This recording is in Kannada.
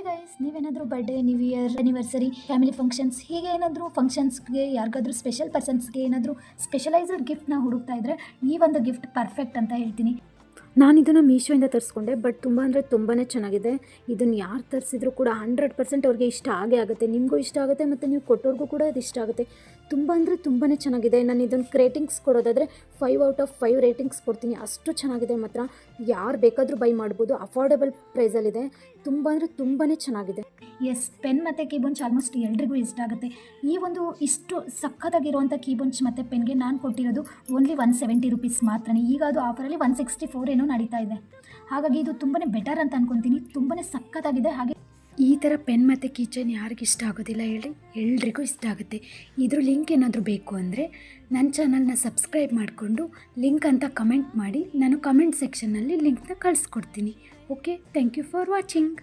ಗೈಸ್, ನೀವೇನಾದರೂ birthday, new year, anniversary, family functions ಹೀಗೆ ಏನಾದರೂ ಫಂಕ್ಷನ್ಸ್ಗೆ ಯಾರಿಗಾದ್ರೂ ಸ್ಪೆಷಲ್ ಪರ್ಸನ್ಸ್ಗೆ ಏನಾದರೂ ಸ್ಪೆಷಲೈಸ್ಡ್ ಗಿಫ್ಟ್ನ ಹುಡುಕ್ತಾ ಇದ್ದರೆ ಈ ಒಂದು ಗಿಫ್ಟ್ ಪರ್ಫೆಕ್ಟ್ ಅಂತ ಹೇಳ್ತೀನಿ. ನಾನು ಇದನ್ನು ಮೀಶೋಯಿಂದ ತರಿಸ್ಕೊಂಡೆ. ಬಟ್ ತುಂಬ ಅಂದರೆ ತುಂಬಾ ಚೆನ್ನಾಗಿದೆ. ಇದನ್ನು ಯಾರು ತರಿಸಿದ್ರು ಕೂಡ 100% ಅವ್ರಿಗೆ ಇಷ್ಟ ಆಗೇ ಆಗುತ್ತೆ. ನಿಮಗೂ ಇಷ್ಟ ಆಗುತ್ತೆ ಮತ್ತು ನೀವು ಕೊಟ್ಟೋರ್ಗೂ ಕೂಡ ಅದು ಇಷ್ಟ ಆಗುತ್ತೆ. ತುಂಬ ಅಂದರೆ ತುಂಬಾ ಚೆನ್ನಾಗಿದೆ. ನಾನು ಇದನ್ನು ರೇಟಿಂಗ್ಸ್ ಕೊಡೋದಾದರೆ 5 ಔಟ್ ಆಫ್ 5 ರೇಟಿಂಗ್ಸ್ ಕೊಡ್ತೀನಿ. ಅಷ್ಟು ಚೆನ್ನಾಗಿದೆ. ಮಾತ್ರ ಯಾರು ಬೇಕಾದರೂ ಬೈ ಮಾಡ್ಬೋದು. ಅಫೋರ್ಡೆಬಲ್ ಪ್ರೈಸಲ್ಲಿದೆ. ತುಂಬ ಅಂದರೆ ತುಂಬಾ ಚೆನ್ನಾಗಿದೆ. ಎಸ್, ಪೆನ್ ಮತ್ತು ಕೀಬೋಂಚ್ ಆಲ್ಮೋಸ್ಟ್ ಎಲ್ರಿಗೂ ಇಷ್ಟ ಆಗುತ್ತೆ. ಈ ಒಂದು ಇಷ್ಟು ಸಖತ್ತಾಗಿರುವಂಥ ಕೀಬೋಂಚ್ ಮತ್ತು ಪೆನ್ಗೆ ನಾನು ಕೊಟ್ಟಿರೋದು ಓನ್ಲಿ 170 ರೂಪೀಸ್ ಮಾತ್ರ. ಈಗ ಅದು ಆಫರಲ್ಲಿ 164 ಏನೋ ನಡೀತಾ ಇದೆ. ಹಾಗಾಗಿ ಇದು ತುಂಬಾ ಬೆಟರ್ ಅಂತ ಅಂದ್ಕೊತೀನಿ. ತುಂಬಾ ಸಖತ್ತಾಗಿದೆ. ಹಾಗೆ ಈ ಥರ ಪೆನ್ ಮತ್ತು ಕೀಚೈನ್ ಯಾರಿಗೆ ಇಷ್ಟ ಆಗೋದಿಲ್ಲ ಹೇಳಿ? ಎಲ್ರಿಗೂ ಇಷ್ಟ ಆಗುತ್ತೆ. ಇದ್ರ ಲಿಂಕ್ ಏನಾದರೂ ಬೇಕು ಅಂದರೆ ನನ್ನ ಚಾನಲ್ನ ಸಬ್ಸ್ಕ್ರೈಬ್ ಮಾಡಿಕೊಂಡು ಲಿಂಕ್ ಅಂತ ಕಮೆಂಟ್ ಮಾಡಿ. ನಾನು ಕಮೆಂಟ್ ಸೆಕ್ಷನ್ನಲ್ಲಿ ಲಿಂಕ್ನ ಕಳಿಸ್ಕೊಡ್ತೀನಿ. Okay, thank you for watching.